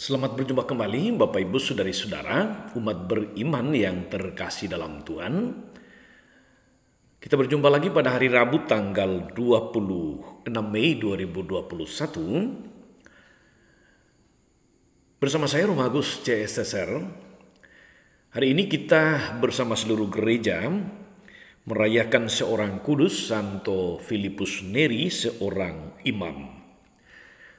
Selamat berjumpa kembali Bapak Ibu Saudari-saudara, umat beriman yang terkasih dalam Tuhan. Kita berjumpa lagi pada hari Rabu tanggal 26 Mei 2021 bersama saya Romo Agus CSSR. Hari ini kita bersama seluruh gereja merayakan seorang kudus, Santo Filipus Neri, seorang imam.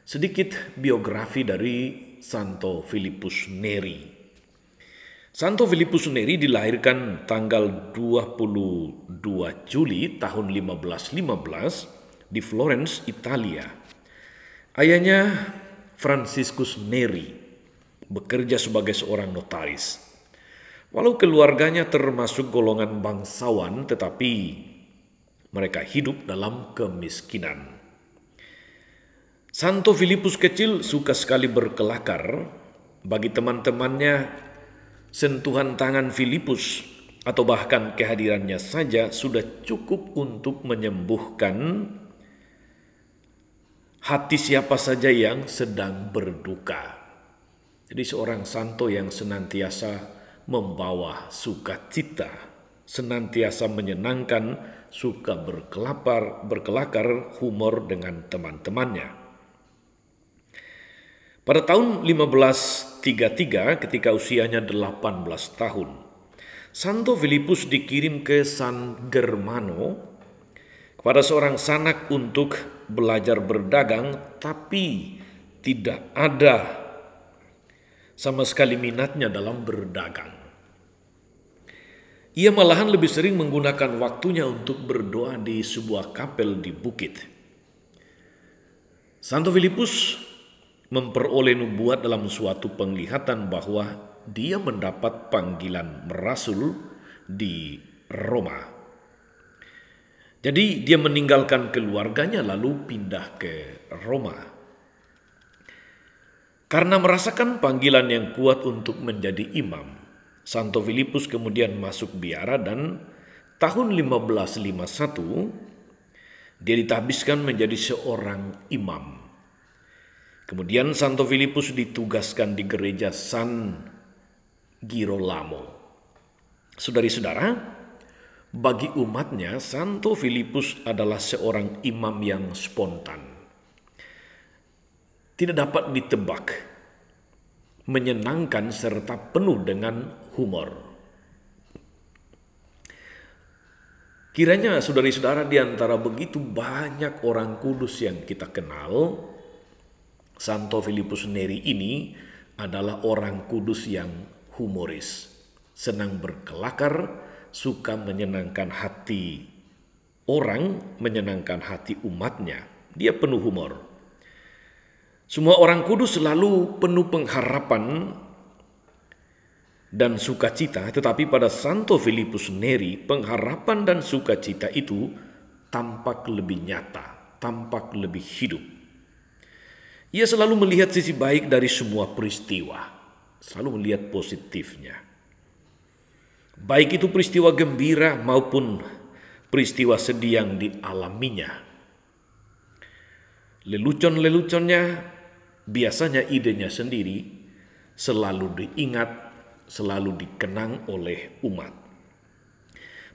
Sedikit biografi dari Santo Filipus Neri. Santo Filipus Neri dilahirkan tanggal 22 Juli tahun 1515 di Florence, Italia. Ayahnya Franciscus Neri bekerja sebagai seorang notaris. Walau keluarganya termasuk golongan bangsawan, tetapi mereka hidup dalam kemiskinan. Santo Filipus kecil suka sekali berkelakar. Bagi teman-temannya, sentuhan tangan Filipus atau bahkan kehadirannya saja sudah cukup untuk menyembuhkan hati siapa saja yang sedang berduka. Jadi seorang santo yang senantiasa membawa sukacita, senantiasa menyenangkan, suka berkelakar, humor dengan teman-temannya. Pada tahun 1533 ketika usianya 18 tahun, Santo Filipus dikirim ke San Germano kepada seorang sanak untuk belajar berdagang, tapi tidak ada sama sekali minatnya dalam berdagang. Ia malahan lebih sering menggunakan waktunya untuk berdoa di sebuah kapel di bukit. Santo Filipus memperoleh nubuat dalam suatu penglihatan bahwa dia mendapat panggilan merasul di Roma. Jadi dia meninggalkan keluarganya lalu pindah ke Roma. Karena merasakan panggilan yang kuat untuk menjadi imam, Santo Filipus kemudian masuk biara dan tahun 1551 dia ditahbiskan menjadi seorang imam. Kemudian Santo Filipus ditugaskan di gereja San Girolamo. Saudari-saudara, bagi umatnya Santo Filipus adalah seorang imam yang spontan. Tidak dapat ditebak, menyenangkan serta penuh dengan humor. Kiranya saudari-saudara di antara begitu banyak orang kudus yang kita kenal, Santo Filipus Neri ini adalah orang kudus yang humoris, senang berkelakar, suka menyenangkan hati orang, menyenangkan hati umatnya. Dia penuh humor. Semua orang kudus selalu penuh pengharapan dan sukacita, tetapi pada Santo Filipus Neri pengharapan dan sukacita itu tampak lebih nyata, tampak lebih hidup. Ia selalu melihat sisi baik dari semua peristiwa, selalu melihat positifnya. Baik itu peristiwa gembira maupun peristiwa sedih yang dialaminya. Lelucon-leluconnya, biasanya idenya sendiri, selalu diingat, selalu dikenang oleh umat.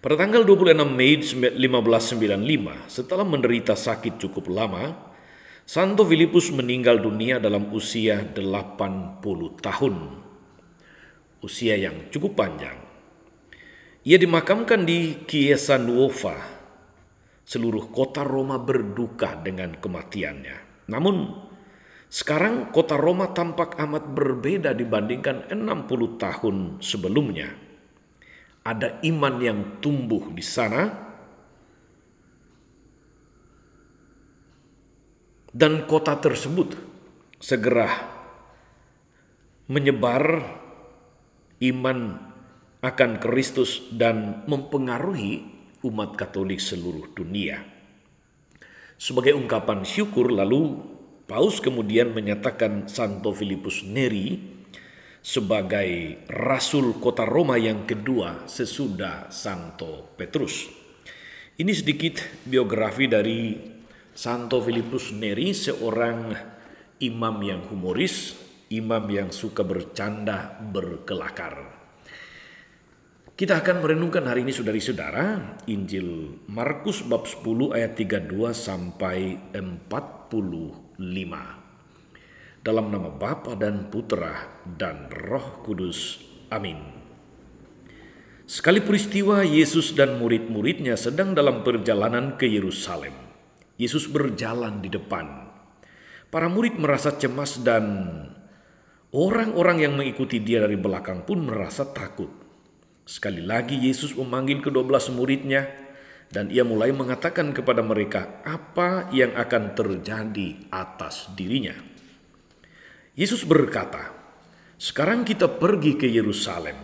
Pada tanggal 26 Mei 1595, setelah menderita sakit cukup lama, Santo Filipus meninggal dunia dalam usia 80 tahun. Usia yang cukup panjang. Ia dimakamkan di Chiesa Nuova. Seluruh kota Roma berduka dengan kematiannya. Namun, sekarang kota Roma tampak amat berbeda dibandingkan 60 tahun sebelumnya. Ada iman yang tumbuh di sana, dan kota tersebut segera menyebar iman akan Kristus dan mempengaruhi umat Katolik seluruh dunia. Sebagai ungkapan syukur, lalu Paus kemudian menyatakan Santo Filipus Neri sebagai rasul kota Roma yang kedua sesudah Santo Petrus. Ini sedikit biografi dari Santo Filipus Neri, seorang imam yang humoris, imam yang suka bercanda berkelakar. Kita akan merenungkan hari ini saudari-saudara Injil Markus bab 10 ayat 32 sampai 45. Dalam nama Bapa dan Putra dan Roh Kudus. Amin. Sekali peristiwa Yesus dan murid-muridnya sedang dalam perjalanan ke Yerusalem. Yesus berjalan di depan. Para murid merasa cemas dan orang-orang yang mengikuti dia dari belakang pun merasa takut. Sekali lagi Yesus memanggil ke-12 muridnya dan ia mulai mengatakan kepada mereka apa yang akan terjadi atas dirinya. Yesus berkata, "Sekarang kita pergi ke Yerusalem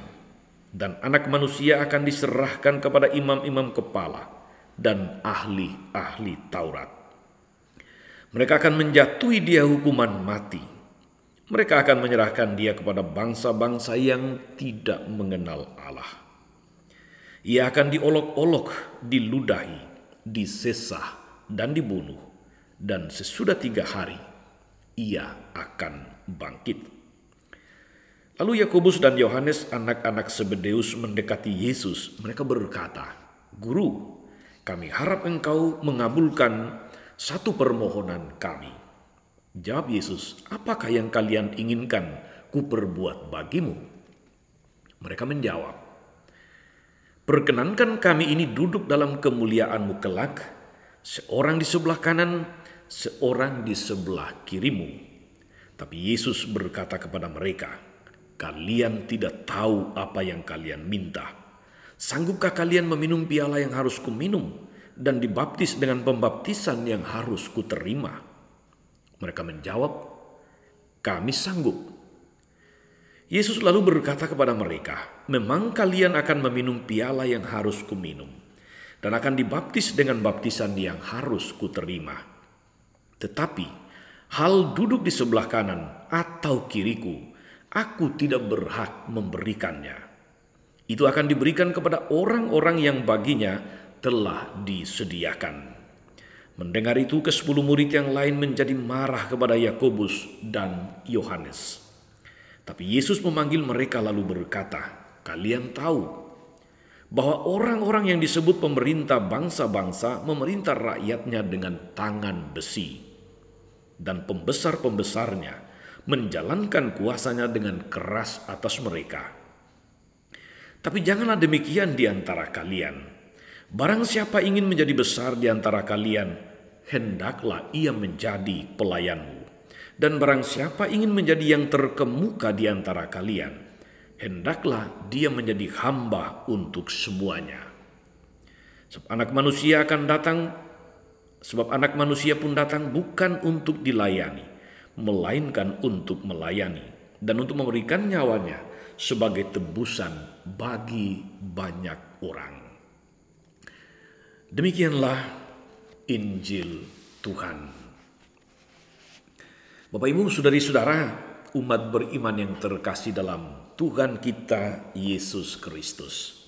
dan Anak Manusia akan diserahkan kepada imam-imam kepala dan ahli-ahli Taurat. Mereka akan menjatuhi dia hukuman mati. Mereka akan menyerahkan dia kepada bangsa-bangsa yang tidak mengenal Allah. Ia akan diolok-olok, diludahi, disesah, dan dibunuh. Dan sesudah 3 hari, ia akan bangkit." Lalu Yakobus dan Yohanes, anak-anak Zebedeus, mendekati Yesus. Mereka berkata, "Guru, kami harap engkau mengabulkan satu permohonan kami." Jawab Yesus, "Apakah yang kalian inginkan ku perbuat bagimu?" Mereka menjawab, "Perkenankan kami ini duduk dalam kemuliaan-Mu kelak, seorang di sebelah kanan, seorang di sebelah kirimu." Tapi Yesus berkata kepada mereka, "Kalian tidak tahu apa yang kalian minta. Sanggupkah kalian meminum piala yang harus kuminum dan dibaptis dengan pembaptisan yang harus kuterima?" Mereka menjawab, "Kami sanggup." Yesus lalu berkata kepada mereka, "Memang kalian akan meminum piala yang harus kuminum dan akan dibaptis dengan baptisan yang harus kuterima. Tetapi hal duduk di sebelah kanan atau kiriku, aku tidak berhak memberikannya. Itu akan diberikan kepada orang-orang yang baginya telah disediakan." Mendengar itu, ke-10 murid yang lain menjadi marah kepada Yakobus dan Yohanes. Tapi Yesus memanggil mereka lalu berkata, "Kalian tahu bahwa orang-orang yang disebut pemerintah bangsa-bangsa memerintah rakyatnya dengan tangan besi, dan pembesar-pembesarnya menjalankan kuasanya dengan keras atas mereka. Tapi janganlah demikian di antara kalian. Barang siapa ingin menjadi besar di antara kalian, hendaklah ia menjadi pelayanmu. Dan barang siapa ingin menjadi yang terkemuka di antara kalian, hendaklah dia menjadi hamba untuk semuanya. Sebab anak manusia pun datang bukan untuk dilayani, melainkan untuk melayani dan untuk memberikan nyawanya sebagai tebusan bagi banyak orang." Demikianlah Injil Tuhan. Bapak Ibu, saudari-saudara, umat beriman yang terkasih dalam Tuhan kita Yesus Kristus.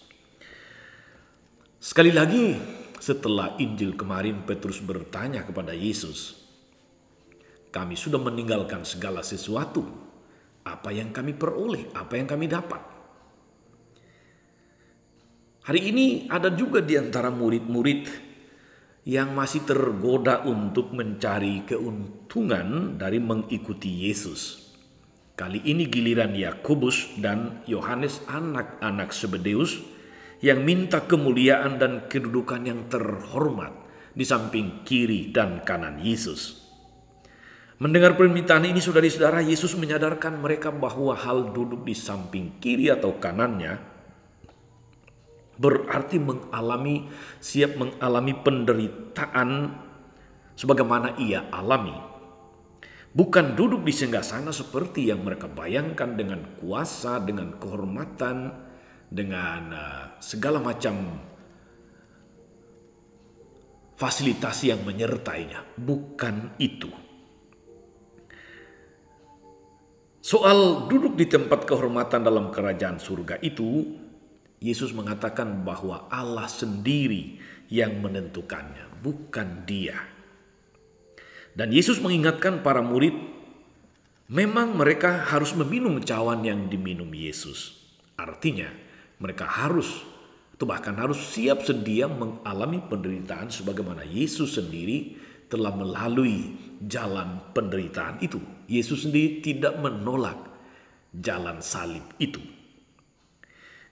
Sekali lagi, setelah Injil kemarin Petrus bertanya kepada Yesus, "Kami sudah meninggalkan segala sesuatu. Apa yang kami peroleh? Apa yang kami dapat?" Hari ini ada juga di antara murid-murid yang masih tergoda untuk mencari keuntungan dari mengikuti Yesus. Kali ini giliran Yakobus dan Yohanes, anak-anak Zebedeus, yang minta kemuliaan dan kedudukan yang terhormat di samping kiri dan kanan Yesus. Mendengar permintaan ini, saudari-saudara, Yesus menyadarkan mereka bahwa hal duduk di samping kiri atau kanannya berarti siap mengalami penderitaan sebagaimana ia alami. Bukan duduk di singgasana seperti yang mereka bayangkan dengan kuasa, dengan kehormatan, dengan segala macam fasilitas yang menyertainya. Bukan itu. Soal duduk di tempat kehormatan dalam kerajaan surga itu, Yesus mengatakan bahwa Allah sendiri yang menentukannya, bukan dia. Dan Yesus mengingatkan para murid Memang mereka harus meminum cawan yang diminum Yesus. Artinya mereka harus atau bahkan harus siap sedia mengalami penderitaan sebagaimana Yesus sendiri telah melalui jalan penderitaan itu. Yesus sendiri tidak menolak jalan salib itu.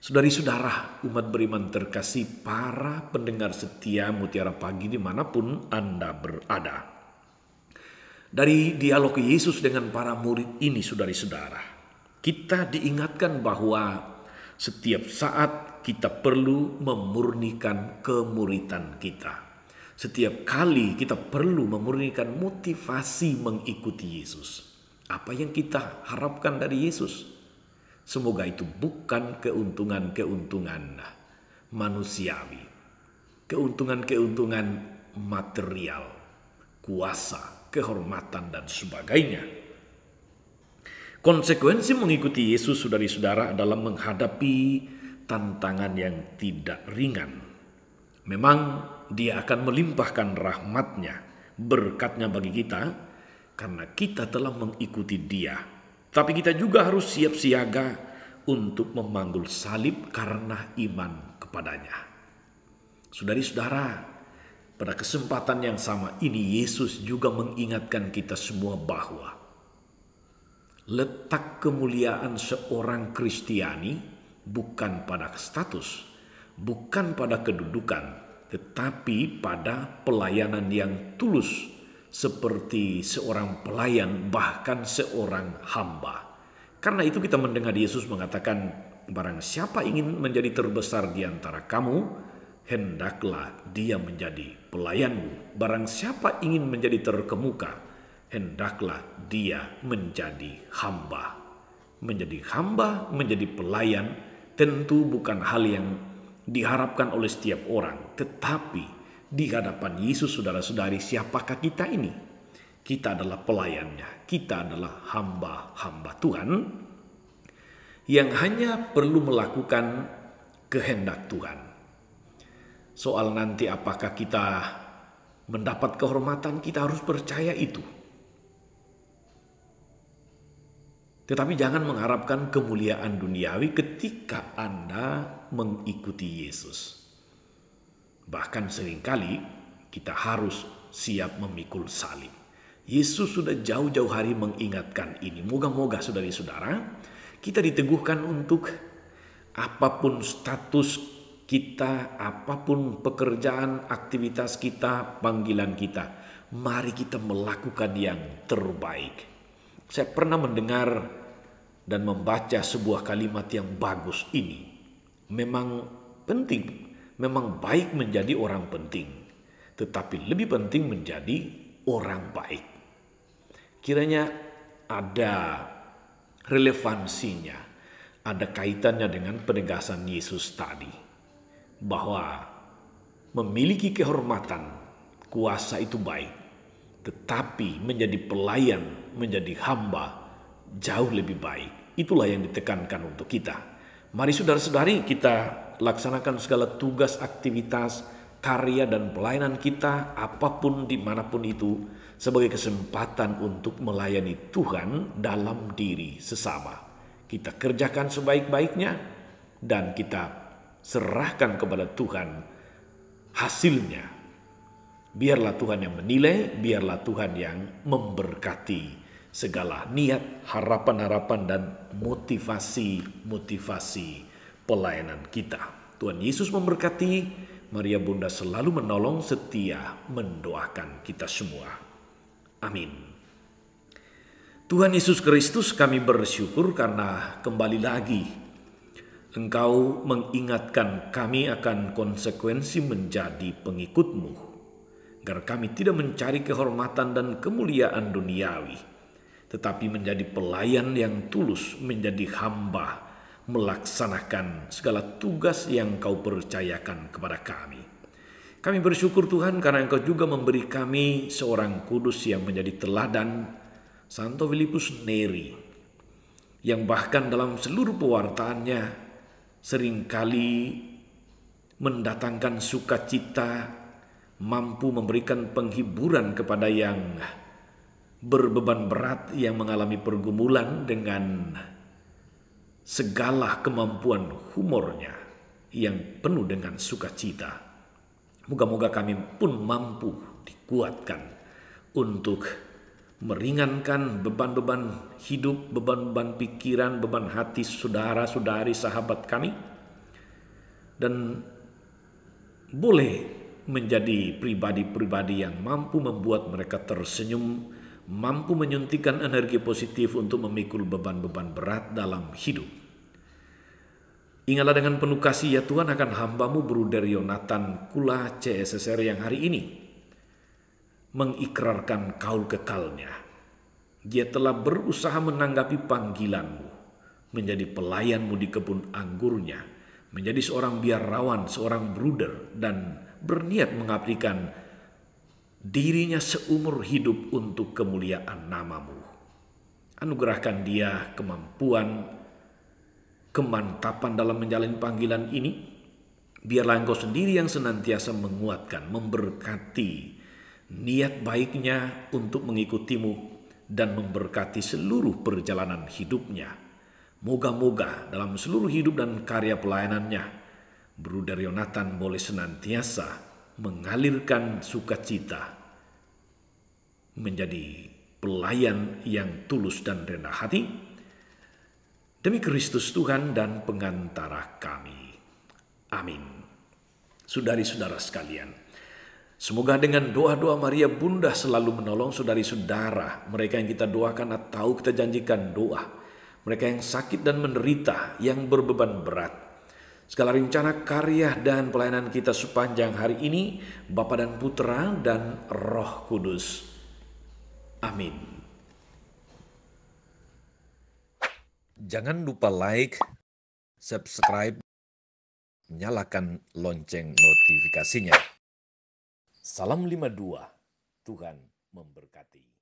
Saudari-saudara, umat beriman terkasih, para pendengar setia Mutiara Pagi dimanapun Anda berada. Dari dialog Yesus dengan para murid ini, saudari-saudara, kita diingatkan bahwa setiap saat kita perlu memurnikan kemuritan kita. Setiap kali kita perlu memurnikan motivasi mengikuti Yesus. Apa yang kita harapkan dari Yesus? Semoga itu bukan keuntungan-keuntungan manusiawi, keuntungan-keuntungan material, kuasa, kehormatan, dan sebagainya. Konsekuensi mengikuti Yesus, saudari-saudara, adalah menghadapi tantangan yang tidak ringan. Memang Dia akan melimpahkan rahmat-Nya, berkat-Nya bagi kita, karena kita telah mengikuti Dia. Tapi kita juga harus siap siaga untuk memanggul salib karena iman kepadanya. Saudari-saudara, pada kesempatan yang sama ini Yesus juga mengingatkan kita semua bahwa letak kemuliaan seorang Kristiani bukan pada status, bukan pada kedudukan, tetapi pada pelayanan yang tulus, seperti seorang pelayan, bahkan seorang hamba. Karena itu kita mendengar Yesus mengatakan, barang siapa ingin menjadi terbesar di antara kamu, hendaklah dia menjadi pelayanmu. Barang siapa ingin menjadi terkemuka, hendaklah dia menjadi hamba. Menjadi hamba, menjadi pelayan, tentu bukan hal yang diharapkan oleh setiap orang. Tetapi di hadapan Yesus, saudara-saudari, siapakah kita ini? Kita adalah pelayannya. Kita adalah hamba-hamba Tuhan yang hanya perlu melakukan kehendak Tuhan. Soal nanti apakah kita mendapat kehormatan, kita harus percaya itu. Tetapi jangan mengharapkan kemuliaan duniawi ketika Anda mengikuti Yesus. Bahkan seringkali kita harus siap memikul salib. Yesus sudah jauh-jauh hari mengingatkan ini. Moga-moga saudari-saudara, kita diteguhkan untuk apapun status kita, apapun pekerjaan, aktivitas kita, panggilan kita, mari kita melakukan yang terbaik. Saya pernah mendengar dan membaca sebuah kalimat yang bagus ini. Memang penting, memang baik menjadi orang penting, tetapi lebih penting menjadi orang baik. Kiranya ada relevansinya, ada kaitannya dengan penegasan Yesus tadi, bahwa memiliki kehormatan, kuasa itu baik, tetapi menjadi pelayan, menjadi hamba jauh lebih baik. Itulah yang ditekankan untuk kita. Mari saudara-saudari, kita laksanakan segala tugas, aktivitas, karya dan pelayanan kita, apapun dimanapun itu, sebagai kesempatan untuk melayani Tuhan dalam diri sesama. Kita kerjakan sebaik-baiknya dan kita serahkan kepada Tuhan hasilnya. Biarlah Tuhan yang menilai, biarlah Tuhan yang memberkati segala niat, harapan-harapan dan motivasi pelayanan kita. Tuhan Yesus memberkati. Maria Bunda selalu menolong, setia mendoakan kita semua. Amin. Tuhan Yesus Kristus, kami bersyukur karena kembali lagi Engkau mengingatkan kami akan konsekuensi menjadi pengikut-Mu, agar kami tidak mencari kehormatan dan kemuliaan duniawi, tetapi menjadi pelayan yang tulus, menjadi hamba, melaksanakan segala tugas yang Kau percayakan kepada kami. Kami bersyukur Tuhan karena Engkau juga memberi kami seorang kudus yang menjadi teladan, Santo Filipus Neri, yang bahkan dalam seluruh pewartaannya seringkali mendatangkan sukacita, mampu memberikan penghiburan kepada yang berbeban berat, yang mengalami pergumulan dengan segala kemampuan humornya yang penuh dengan sukacita. Moga-moga kami pun mampu dikuatkan untuk meringankan beban-beban hidup, beban-beban pikiran, beban hati saudara-saudari sahabat kami, dan boleh menjadi pribadi-pribadi yang mampu membuat mereka tersenyum, mampu menyuntikkan energi positif untuk memikul beban-beban berat dalam hidup. Ingatlah dengan penuh kasih ya Tuhan akan hamba-Mu Bruder Yonatan Kula CSSR yang hari ini mengikrarkan kaul kekalnya. Dia telah berusaha menanggapi panggilan-Mu, menjadi pelayan-Mu di kebun anggurnya, menjadi seorang biarawan, seorang bruder, dan berniat mengabdikan dirinya seumur hidup untuk kemuliaan nama-Mu. Anugerahkan dia kemampuan, kemantapan dalam menjalani panggilan ini. Biarlah Engkau sendiri yang senantiasa menguatkan, memberkati niat baiknya untuk mengikuti-Mu dan memberkati seluruh perjalanan hidupnya. Moga-moga dalam seluruh hidup dan karya pelayanannya, Bruder Yonatan boleh senantiasa mengalirkan sukacita, menjadi pelayan yang tulus dan rendah hati, demi Kristus Tuhan dan pengantara kami. Amin. Saudari-saudara sekalian, semoga dengan doa-doa Maria Bunda selalu menolong saudari-saudara, mereka yang kita doakan atau kita janjikan doa, mereka yang sakit dan menderita, yang berbeban berat. Segala rencana, karya, dan pelayanan kita sepanjang hari ini, Bapa dan Putra dan Roh Kudus. Amin. Jangan lupa like, subscribe, nyalakan lonceng notifikasinya. Salam 52, Tuhan memberkati.